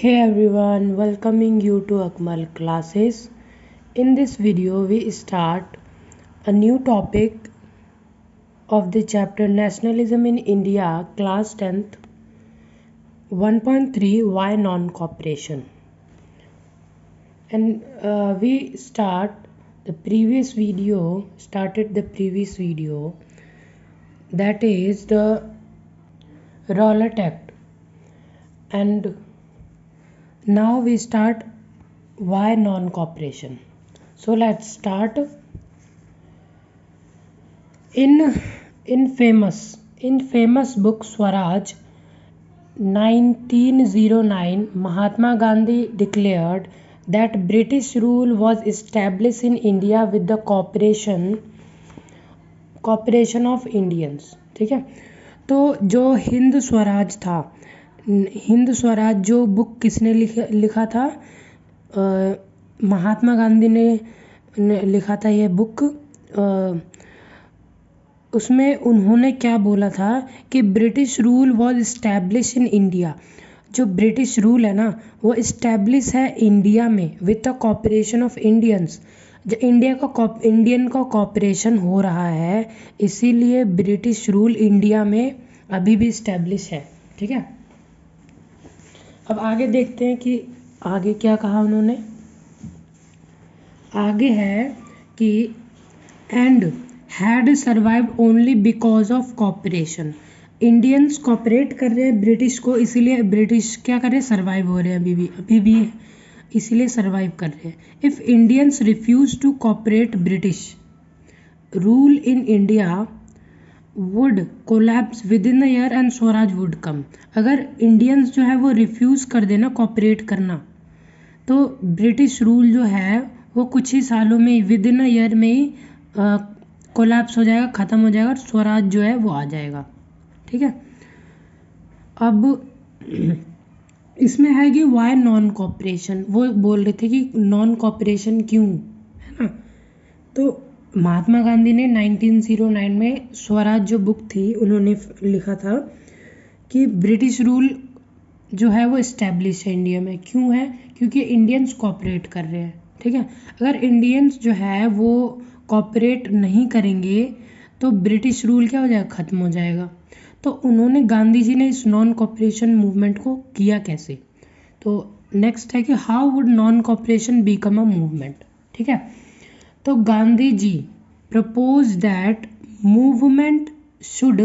Hey everyone, welcoming you to Akmal classes. In this video, we start a new topic of the chapter Nationalism in India, class 10th, 1.3 Why Non-Cooperation. And we started the previous video, that is the Rowlatt Act. And now we start why non-cooperation. So let's start. In famous book Swaraj 1909, Mahatma Gandhi declared that British rule was established in India with the cooperation of Indians. ठीक है, तो जो हिंद स्वराज था, हिंद स्वराज जो book किसने लिखा था? महात्मा गांधी ने लिखा था ये बुक। उसमें उन्होंने क्या बोला था कि British rule was establish in India. जो ब्रिटिश रूल है ना, वो इस्टेब्लिश है इंडिया में with the cooperation of Indians. जो इंडियन का कॉपरेशन हो रहा है, इसीलिए ब्रिटिश रूल इंडिया में अभी भी इस्टेब्लिश है। ठीक है, अब आगे देखते हैं कि आगे क्या कहा उन्होंने। आगे है कि and had survived only because of cooperation. Indians cooperate कर रहे हैं ब्रिटिश को, इसीलिए ब्रिटिश क्या कर रहे हैं? सर्वाइव हो रहे हैं अभी भी इसीलिए सर्वाइव कर रहे हैं। If Indians refuse to cooperate British rule in India would collapse within the year and Swaraj would come. अगर इंडियंस जो है वो रिफ्यूज़ कर देना कॉपरेट करना, तो ब्रिटिश रूल जो है वो कुछ ही सालों में, विद इन अ ईयर में ही कोलैप्स हो जाएगा, ख़त्म हो जाएगा, और स्वराज जो है वो आ जाएगा। ठीक है, अब इसमें है कि वाई नॉन कॉपरेशन। वो बोल रहे थे कि नॉन कॉपरेशन क्यों, है ना। तो महात्मा गांधी ने 1909 में स्वराज जो बुक थी, उन्होंने लिखा था कि ब्रिटिश रूल जो है वो इस्टेब्लिश है इंडिया में। क्यों है? क्योंकि इंडियंस कॉपरेट कर रहे हैं। ठीक है, अगर इंडियंस जो है वो कॉपरेट नहीं करेंगे तो ब्रिटिश रूल क्या हो जाएगा? ख़त्म हो जाएगा। तो उन्होंने, गांधी जी ने इस नॉन कॉपरेशन मूवमेंट को किया कैसे? तो नेक्स्ट है कि how would non cooperation become a movement. ठीक है, तो Gandhi ji propose that movement should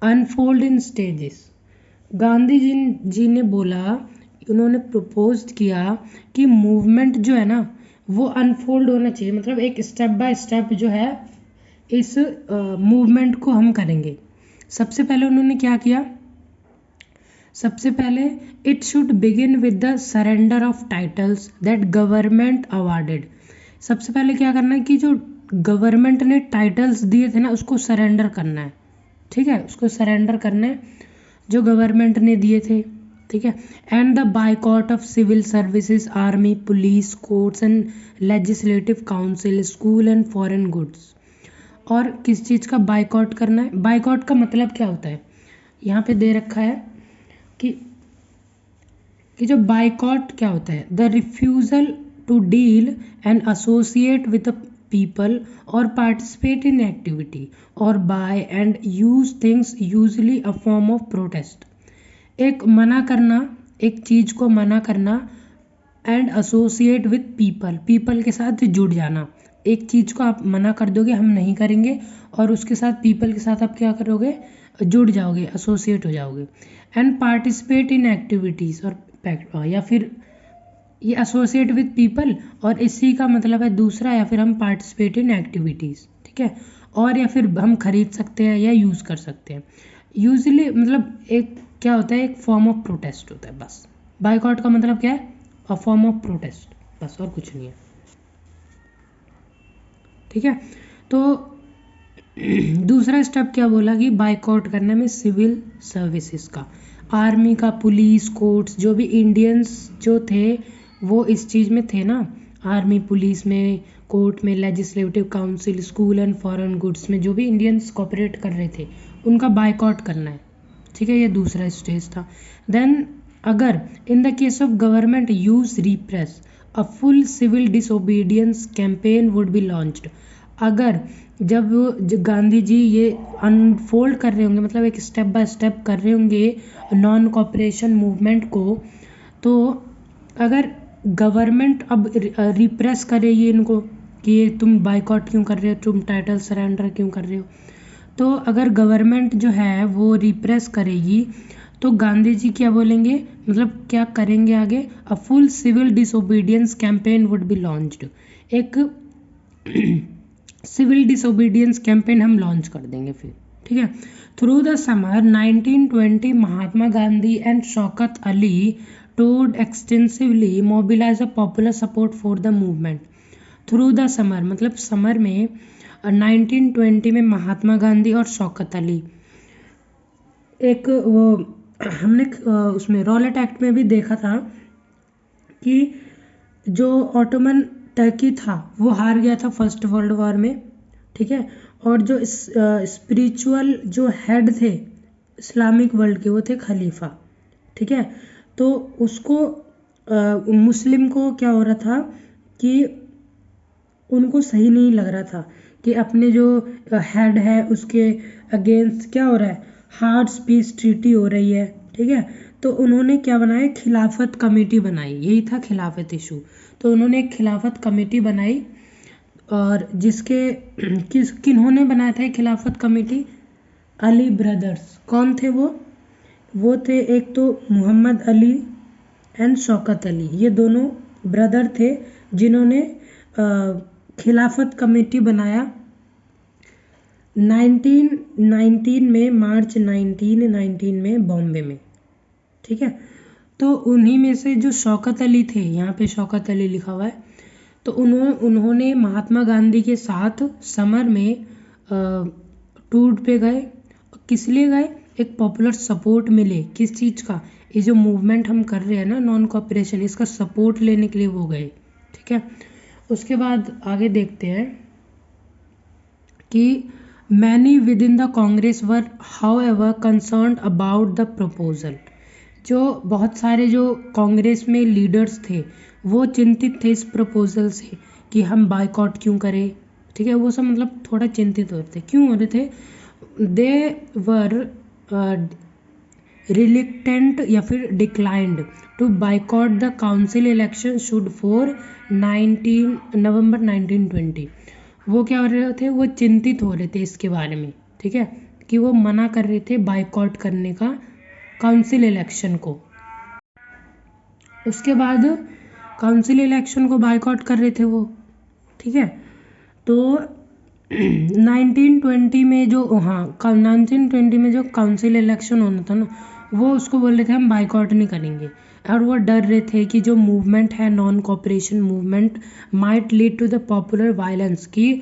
unfold in stages. Gandhi ji ने बोला, उन्होंने प्रपोज किया कि मूवमेंट जो है ना वो अनफोल्ड होना चाहिए, मतलब एक स्टेप बाय स्टेप जो है इस मूवमेंट को हम करेंगे। सबसे पहले उन्होंने क्या किया? सबसे पहले it should begin with the surrender of titles that government awarded. सबसे पहले क्या करना है कि जो गवर्नमेंट ने टाइटल्स दिए थे ना, उसको सरेंडर करना है। ठीक है, उसको सरेंडर करना है जो गवर्नमेंट ने दिए थे। ठीक है, and the boycott of civil services, army, police, courts and legislative council, school and foreign goods. और किस चीज़ का बाइकॉट करना है? बाइकॉट का मतलब क्या होता है? यहाँ पे दे रखा है कि जो बाइकॉट क्या होता है? The refusal to deal and associate with the people और पार्टिसिपेट इन एक्टिविटी और buy and use things usually a form of protest. एक मना करना, एक चीज़ को मना करना, एंड एसोसिएट विद पीपल के साथ जुड़ जाना। एक चीज़ को आप मना कर दोगे, हम नहीं करेंगे, और उसके साथ पीपल के साथ आप क्या करोगे? जुड़ जाओगे, एसोसिएट हो जाओगे। एंड पार्टिसिपेट इन एक्टिविटीज़, और या फिर ये एसोसिएट विद पीपल, और इसी का मतलब है दूसरा, या फिर हम पार्टिसिपेट इन एक्टिविटीज़। ठीक है, और या फिर हम खरीद सकते हैं या यूज़ कर सकते हैं। यूजली मतलब एक क्या होता है? एक फॉर्म ऑफ प्रोटेस्ट होता है, बस। बाइकॉट का मतलब क्या है? अ फॉर्म ऑफ प्रोटेस्ट, बस, और कुछ नहीं है। ठीक है, तो दूसरा स्टेप क्या बोला कि बाइकआउट करने में सिविल सर्विसेज का, आर्मी का, पुलिस, कोर्ट्स, जो भी इंडियंस जो थे वो इस चीज़ में थे ना, आर्मी, पुलिस में, कोर्ट में, legislative council, school and foreign goods में जो भी इंडियंस कॉपरेट कर रहे थे, उनका बाइकआउट करना है। ठीक है, ये दूसरा स्टेज था। देन अगर in the case of government use repress a full civil disobedience campaign would be launched. अगर जब गांधी जी ये अनफोल्ड कर रहे होंगे, मतलब एक स्टेप बाय स्टेप कर रहे होंगे नॉन कॉपरेशन मूवमेंट को, तो अगर गवर्नमेंट अब रिप्रेस करेगी इनको कि ये तुम बाइकआउट क्यों कर रहे हो, तुम टाइटल सरेंडर क्यों कर रहे हो, तो अगर गवर्नमेंट जो है वो रिप्रेस करेगी तो गांधी जी क्या बोलेंगे, मतलब क्या करेंगे आगे, a full civil disobedience campaign would be launched. एक सिविल डिसोबीडियंस कैंपेन हम लॉन्च कर देंगे फिर, ठीक है। Through the summer 1920 Mahatma Gandhi and Shaukat Ali टूड extensively mobilise a popular support for the movement. Through the summer मतलब समर में 1920 में महात्मा गांधी और शौकत अली, एक वो हमने उसमें रॉलेट एक्ट में भी देखा था कि जो ऑटोमन टर्की था वो हार गया था फर्स्ट वर्ल्ड वॉर में, ठीक है। और जो स्पिरिचुअल जो हेड थे इस्लामिक वर्ल्ड के वो थे खलीफा, ठीक है। तो उसको मुस्लिम को क्या हो रहा था कि उनको सही नहीं लग रहा था कि अपने जो हेड है उसके अगेंस्ट क्या हो रहा है, हार्ड पीस ट्रीटी हो रही है, ठीक है। तो उन्होंने क्या बनाया, खिलाफत कमेटी बनाई, यही था खिलाफत इशू। तो उन्होंने एक खिलाफत कमेटी बनाई और जिसके किन्होंने बनाया था खिलाफत कमेटी, अली ब्रदर्स। कौन थे वो थे एक तो मोहम्मद अली एंड शौकत अली, ये दोनों ब्रदर थे जिन्होंने खिलाफत कमेटी बनाया 1919 में, मार्च 1919 में बॉम्बे में, ठीक है। तो उन्हीं में से जो शौकत अली थे, यहाँ पे शौकत अली लिखा हुआ है, तो उन्होंने महात्मा गांधी के साथ समर में टूर पे गए। किस लिए गए, एक पॉपुलर सपोर्ट मिले, किस चीज़ का, ये जो मूवमेंट हम कर रहे हैं ना नॉन कॉपरेशन, इसका सपोर्ट लेने के लिए वो गए, ठीक है। उसके बाद आगे देखते हैं कि many with in the Congress were how ever concern about the proposal. जो बहुत सारे जो कांग्रेस में लीडर्स थे वो चिंतित थे इस प्रपोजल से कि हम बाइकआउट क्यों करें, ठीक है। वो सब मतलब थोड़ा चिंतित हो रहे थे, क्यों हो रहे थे, दे वर रिलिक्टेंट या फिर declined to boycott the council election should for 19 November 1920। वो क्या हो रहे थे, वो चिंतित हो रहे थे इसके बारे में, ठीक है, कि वो मना कर रहे थे बाइकआउट करने का काउंसिल इलेक्शन को। उसके बाद काउंसिल इलेक्शन को बाइकआउट कर रहे थे वो, ठीक है। तो 1920 में जो 1920 में जो काउंसिल इलेक्शन होना था ना, वो उसको बोल रहे थे हम बाइकआउट नहीं करेंगे। और वो डर रहे थे कि जो मूवमेंट है non cooperation movement might lead to the popular violence, कि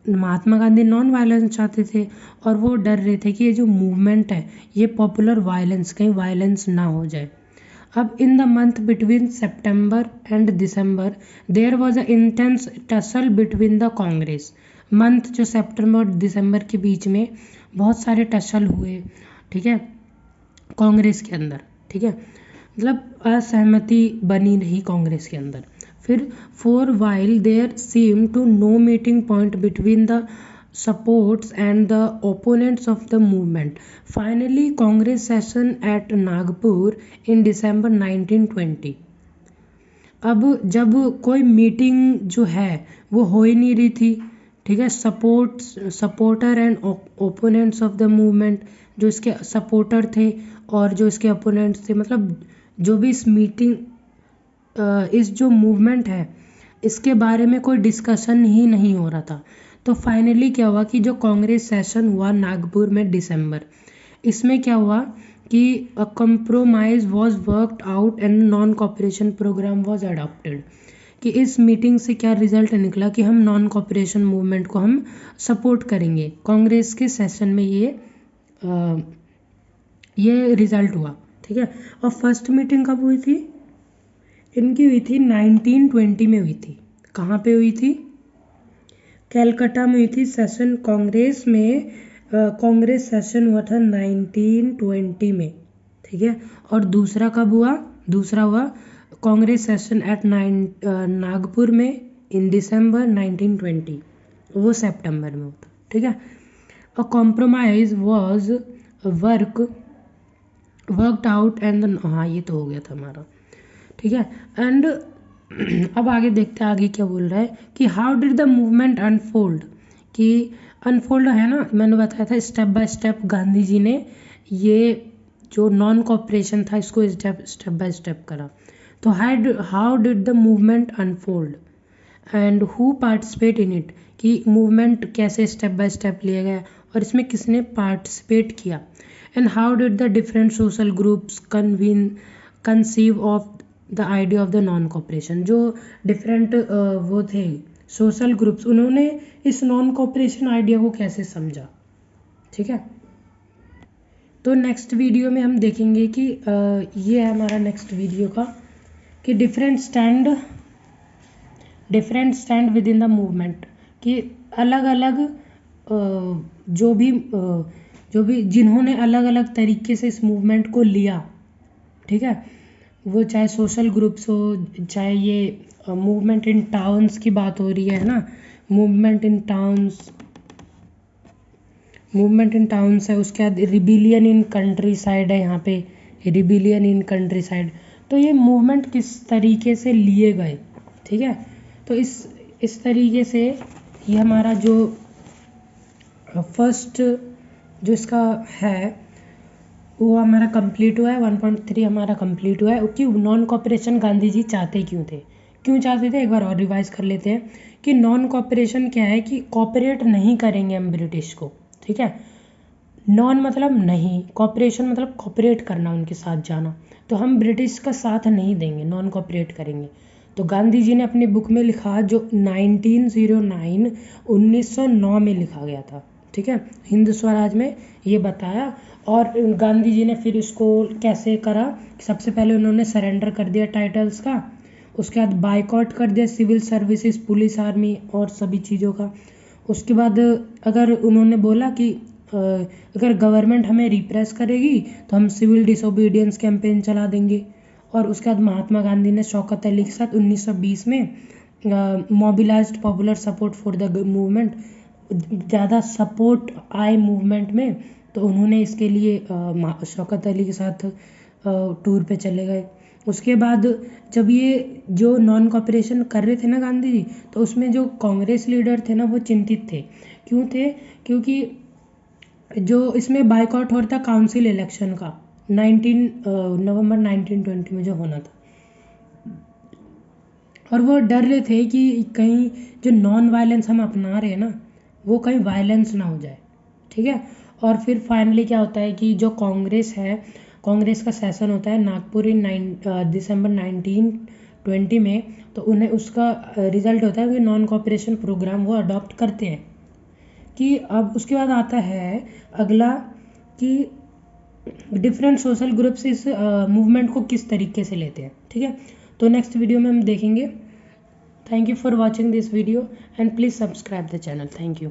महात्मा गांधी नॉन वायलेंस चाहते थे और वो डर रहे थे कि ये जो मूवमेंट है ये पॉपुलर वायलेंस, कहीं वायलेंस ना हो जाए। अब in the month between September and December there was a intense tussle between the Congress. Month जो सितंबर और दिसंबर के बीच में बहुत सारे टसल हुए, ठीक है, कांग्रेस के अंदर, ठीक है, मतलब असहमति बनी रही कांग्रेस के अंदर। फिर for while there seem to no meeting point between the supports and the opponents of the movement. Finally, Congress session at Nagpur in December 1920. अब जब कोई मीटिंग जो है वो हो ही नहीं रही थी, ठीक है, supporter and opponents of the movement, जो इसके सपोर्टर थे और जो इसके ओपोनेंट्स थे, मतलब जो भी इस मीटिंग इस जो मूवमेंट है इसके बारे में कोई डिस्कशन ही नहीं हो रहा था। तो फाइनली क्या हुआ कि जो कांग्रेस सेशन हुआ नागपुर में दिसंबर, इसमें क्या हुआ कि a compromise was worked out and non cooperation programme was adopted. कि इस मीटिंग से क्या रिजल्ट निकला कि हम नॉन कॉपरेशन मूवमेंट को हम सपोर्ट करेंगे। कांग्रेस के सेशन में ये रिजल्ट हुआ, ठीक है। और फर्स्ट मीटिंग कब हुई थी, इनकी हुई थी 1920 में हुई थी। कहाँ पे हुई थी, कैलकाटा में हुई थी सेशन कांग्रेस में। कांग्रेस सेशन हुआ था 1920 में, ठीक है। और दूसरा कब हुआ? दूसरा हुआ कांग्रेस सेशन एट नागपुर में इन दिसंबर 1920, वो सितंबर में होता, ठीक है। A compromise was worked out and, हाँ ये तो हो गया था हमारा, ठीक है। एंड अब आगे देखते हैं आगे क्या बोल रहा है कि how did the movement unfold, कि अनफोल्ड है ना, मैंने बताया था step by step Gandhi ji ने ये जो नॉन कॉपरेशन था इसको स्टेप बाय स्टेप करा। तो how did the movement unfold and who participate in it, कि मूवमेंट कैसे स्टेप बाय स्टेप लिया गया और इसमें किसने पार्टिसिपेट किया। And how did the different social groups conceive of the idea of the non cooperation, जो डिफरेंट वो थे सोशल ग्रुप्स, उन्होंने इस नॉन कॉपरेशन आइडिया को कैसे समझा, ठीक है। तो नेक्स्ट वीडियो में हम देखेंगे कि ये है हमारा नेक्स्ट वीडियो का कि different stand with in the movement, कि अलग अलग जो भी जिन्होंने अलग अलग तरीके से इस मूवमेंट को लिया, ठीक है, वो चाहे सोशल ग्रुप्स हो, चाहे ये मूवमेंट इन टाउन्स की बात हो रही है ना, मूवमेंट इन टाउन्स है, उसके बाद रिबिलियन इन कंट्री साइड है, यहाँ पे रिबिलियन इन कंट्री साइड। तो ये मूवमेंट किस तरीके से लिए गए, ठीक है। तो इस तरीके से ये हमारा जो फर्स्ट जो इसका है वो हमारा कंप्लीट हुआ है, 1.3 हमारा कंप्लीट हुआ है। कि नॉन कॉपरेशन गांधी जी चाहते क्यों चाहते थे, एक बार और रिवाइज कर लेते हैं कि नॉन कॉपरेशन क्या है, कि कॉपरेट नहीं करेंगे हम ब्रिटिश को, ठीक है। नॉन मतलब नहीं, कॉपरेशन मतलब कॉपरेट करना, उनके साथ जाना, तो हम ब्रिटिश का साथ नहीं देंगे, नॉन कॉपरेट करेंगे। तो गांधी जी ने अपनी बुक में लिखा जो 1909 में लिखा गया था, ठीक है, हिंद स्वराज में ये बताया। और गांधी जी ने फिर इसको कैसे करा, सबसे पहले उन्होंने सरेंडर कर दिया टाइटल्स का, उसके बाद बाइकआउट कर दिया सिविल सर्विसेज, पुलिस, आर्मी और सभी चीज़ों का। उसके बाद अगर उन्होंने बोला कि अगर गवर्नमेंट हमें रिप्रेस करेगी तो हम सिविल डिसोबीडियंस कैंपेन चला देंगे। और उसके बाद महात्मा गांधी ने शौकत अली के साथ 1920 में mobilised popular support for the movement, ज़्यादा सपोर्ट आए मूवमेंट में, तो उन्होंने इसके लिए शौकत अली के साथ टूर पे चले गए। उसके बाद जब ये जो नॉन कॉपरेशन कर रहे थे ना गांधी जी, तो उसमें जो कांग्रेस लीडर थे ना वो चिंतित थे। क्यों थे? क्योंकि जो इसमें बाइकआउट हो रहा था काउंसिल इलेक्शन का, नवंबर 1920 में जो होना था, और वो डर रहे थे कि कहीं जो नॉन वायलेंस हम अपना रहे हैं ना वो कहीं वायलेंस ना हो जाए, ठीक है। और फिर फाइनली क्या होता है कि जो कांग्रेस है, कांग्रेस का सेशन होता है नागपुर इन दिसंबर 1920 में, तो उन्हें उसका रिजल्ट होता है कि नॉन कॉपरेशन प्रोग्राम वो अडॉप्ट करते हैं। कि अब उसके बाद आता है अगला कि डिफरेंट सोशल ग्रुप्स इस मूवमेंट को किस तरीके से लेते हैं, ठीक है। तो नेक्स्ट वीडियो में हम देखेंगे। Thank you for watching this video and please subscribe the channel. Thank you.